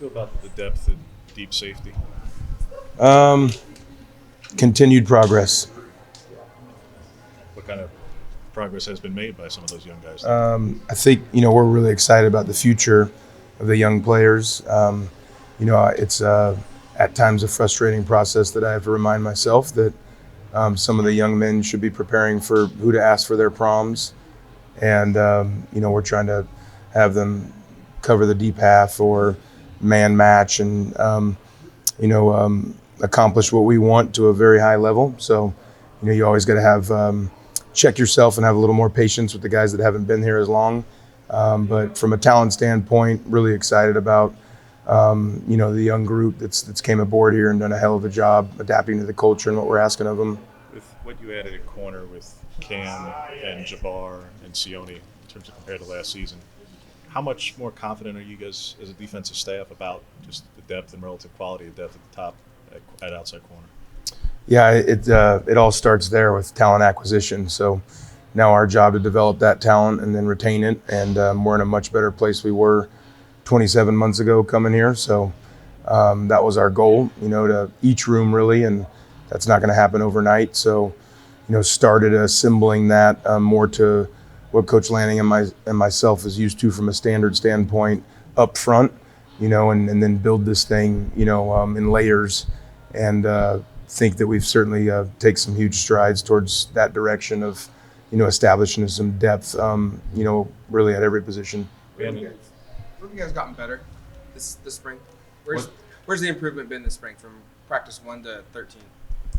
feel about the depth and deep safety? Continued progress. What kind of progress has been made by some of those young guys? I think, we're really excited about the future of the young players. It's at times a frustrating process that I have to remind myself that some of the young men should be preparing for who to ask for their proms. And, we're trying to have them cover the deep half or man match and, accomplish what we want to a very high level. So, you always got to have check yourself and have a little more patience with the guys that haven't been here as long. But from a talent standpoint, really excited about, the young group that's came aboard here and done a hell of a job adapting to the culture and what we're asking of them. With what you added at corner with Cam and Jabbar and Sione in terms of compared to last season, how much more confident are you guys as a defensive staff about just the depth and relative quality of depth at the top at outside corner? Yeah, it all starts there with talent acquisition. So now our job to develop that talent and then retain it. And we're in a much better place we were 27 months ago coming here. So that was our goal, to each room really, and that's not going to happen overnight. So, started assembling that more to what Coach Lanning and myself is used to from a standard standpoint up front, and then build this thing, in layers, and think that we've certainly take some huge strides towards that direction of, establishing some depth, really at every position. Where have you guys gotten better this spring? Where's the improvement been this spring from practice 1 to 13?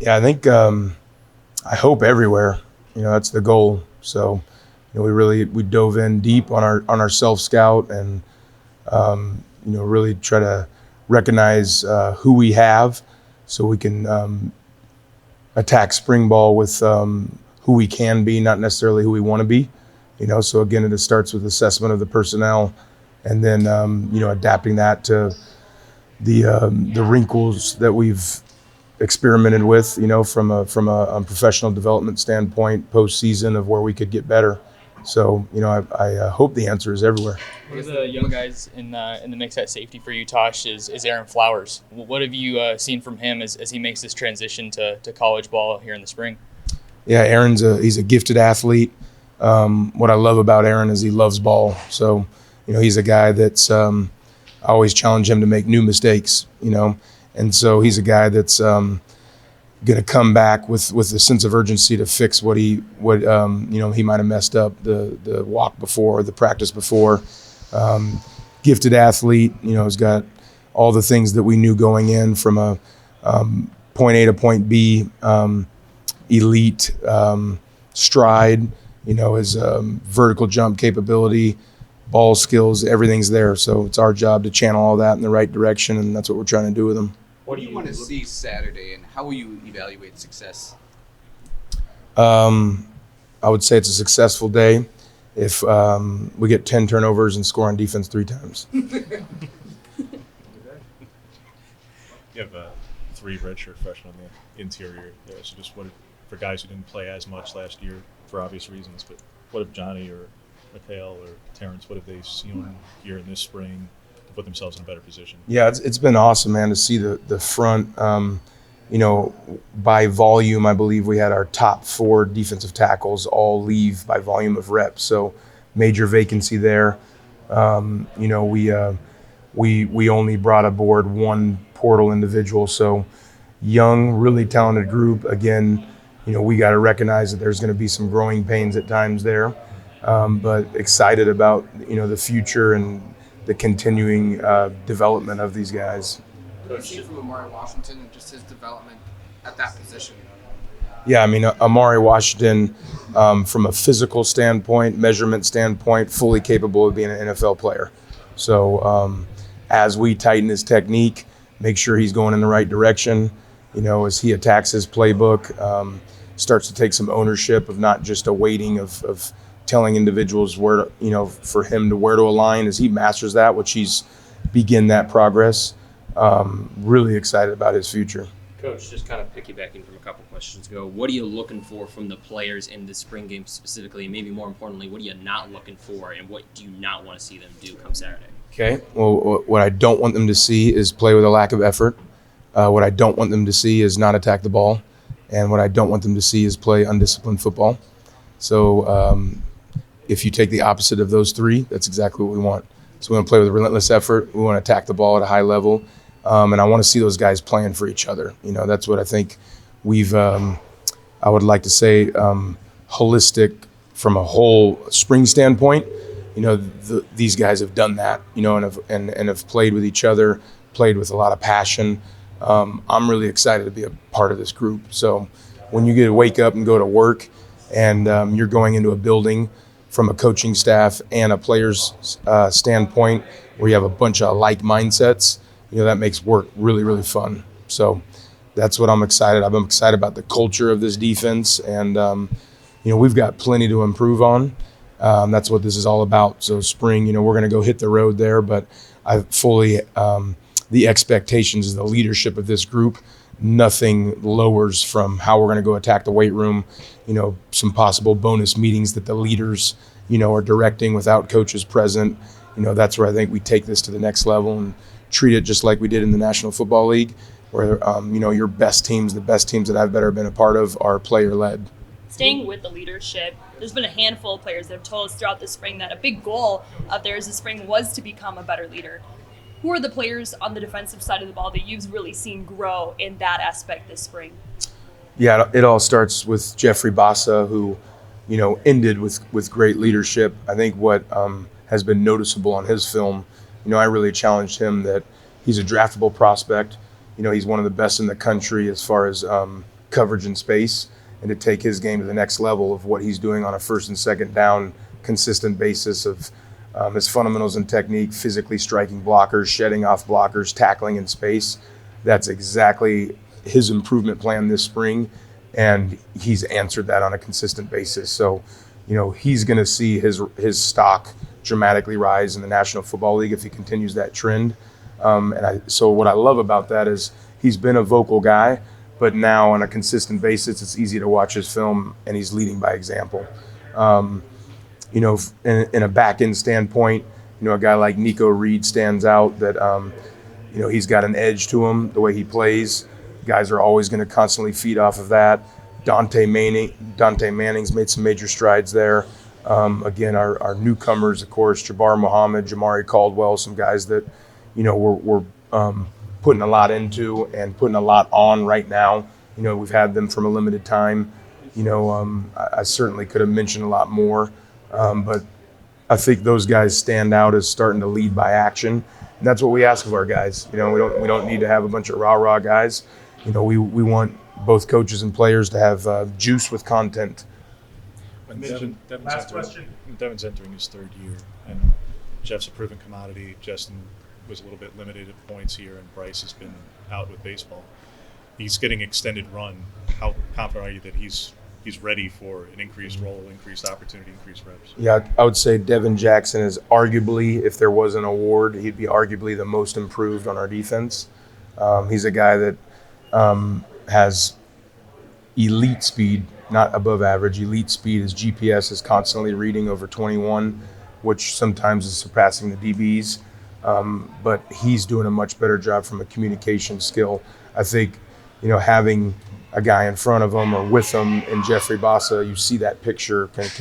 Yeah, I think I hope everywhere. That's the goal. So, we dove in deep on our self scout and really try to recognize who we have, so we can attack spring ball with who we can be, not necessarily who we want to be. So again, it starts with assessment of the personnel, and then adapting that to the wrinkles that we've experimented with, from a professional development standpoint, postseason of where we could get better. So, I hope the answer is everywhere. One of the young guys in the mix at safety for you, Tosh, is Aaron Flowers. What have you seen from him as he makes this transition to college ball here in the spring? Yeah, he's a gifted athlete. What I love about Aaron is he loves ball. So, he's a guy that's I always challenge him to make new mistakes, and so he's a guy that's going to come back with a sense of urgency to fix what he might have messed up the walk before, the practice before. Gifted athlete, has got all the things that we knew going in from a point A to point B, elite stride, his vertical jump capability, ball skills, everything's there. So it's our job to channel all that in the right direction, and that's what we're trying to do with him. What do you want to see Saturday, and how will you evaluate success? I would say it's a successful day if we get 10 turnovers and score on defense 3 times. You have 3 redshirt freshmen on the interior there. So just for guys who didn't play as much last year for obvious reasons, but what if Johnny or Mikhail or Terrence, what have they seen here in this spring to put themselves in a better position? Yeah, it's been awesome, man, to see the front. By volume, I believe we had our top 4 defensive tackles all leave by volume of reps. So major vacancy there. We only brought aboard 1 portal individual. So young, really talented group. Again, we got to recognize that there's going to be some growing pains at times there. But excited about, the future and the continuing development of these guys. What have you seen from Amari Washington and just his development at that position? Yeah, Amari Washington, from a physical standpoint, measurement standpoint, fully capable of being an NFL player. So as we tighten his technique, make sure he's going in the right direction, as he attacks his playbook, starts to take some ownership of not just a waiting of telling individuals where to, for him to where to align. As he masters that, which he's begin that progress, really excited about his future. Coach, just kind of piggybacking from a couple questions ago, what are you looking for from the players in the spring game specifically, and maybe more importantly, what are you not looking for, and what do you not want to see them do come Saturday? Okay. Well, what I don't want them to see is play with a lack of effort. What I don't want them to see is not attack the ball. And what I don't want them to see is play undisciplined football. So if you take the opposite of those three, that's exactly what we want. So we want to play with a relentless effort. We want to attack the ball at a high level. And I want to see those guys playing for each other. You know, that's what I think we've, I would like to say, holistic from a whole spring standpoint. You know, these guys have done that, you know, and have played with each other, played with a lot of passion. I'm really excited to be a part of this group. So when you get to wake up and go to work and you're going into a building from a coaching staff and a player's standpoint where you have a bunch of like mindsets, you know, that makes work really, really fun. So that's what I'm excited. I'm excited about the culture of this defense. And, you know, we've got plenty to improve on. That's what this is all about. So spring, you know, we're going to go hit the road there, but I fully, the expectations of the leadership of this group, nothing lowers from how we're going to go attack the weight room, you know, some possible bonus meetings that the leaders, you know, are directing without coaches present. You know, that's where I think we take this to the next level and treat it just like we did in the National Football League, where, you know, your best teams, the best teams that I've ever been a part of are player-led. Staying with the leadership, there's been a handful of players that have told us throughout the spring that a big goal of theirs this spring was to become a better leader. Who are the players on the defensive side of the ball that you've really seen grow in that aspect this spring? Yeah, it all starts with Jeffrey Bassa, who, you know, ended with great leadership. I think what has been noticeable on his film, you know, I really challenged him that he's a draftable prospect. You know, he's one of the best in the country as far as coverage and space. And to take his game to the next level of what he's doing on a first and second down consistent basis of his fundamentals and technique, physically striking blockers, shedding off blockers, tackling in space. That's exactly his improvement plan this spring, and he's answered that on a consistent basis. So, you know, he's going to see his stock dramatically rise in the National Football League if he continues that trend. So what I love about that is he's been a vocal guy, but now on a consistent basis, it's easy to watch his film, and he's leading by example. You know, in a back-end standpoint, you know, a guy like Nico Reed stands out that, you know, he's got an edge to him, the way he plays. Guys are always going to constantly feed off of that. Dante Manning's made some major strides there. Again, our newcomers, of course, Jabbar Muhammad, Jamari Caldwell, some guys that, you know, we're putting a lot into and putting a lot on right now. You know, we've had them from a limited time. You know, I certainly could have mentioned a lot more, but I think those guys stand out as starting to lead by action, and that's what we ask of our guys. You know, we don't need to have a bunch of rah-rah guys. You know, we want both coaches and players to have juice with content. When Devin's entering his third year, and Jeff's a proven commodity. Justin was a little bit limited at points here, and Bryce has been out with baseball. He's getting extended run. How confident are you that he's ready for an increased role, increased opportunity, increased reps? Yeah, I would say Devonte Jackson is arguably, if there was an award, he'd be arguably the most improved on our defense. He's a guy that has elite speed, not above average, elite speed. His GPS is constantly reading over 21, which sometimes is surpassing the DBs. But he's doing a much better job from a communication skill. I think, you know, having a guy in front of him or with him in Jeffrey Bassa, you see that picture kind of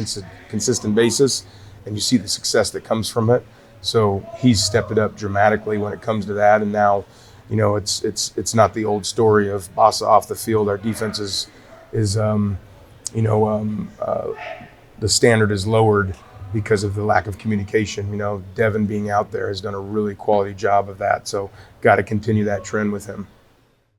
consistent basis, and you see the success that comes from it. So he's stepped it up dramatically when it comes to that. And now, you know, it's not the old story of Bassa off the field. Our defense is the standard is lowered because of the lack of communication. You know, Devin being out there has done a really quality job of that. So got to continue that trend with him.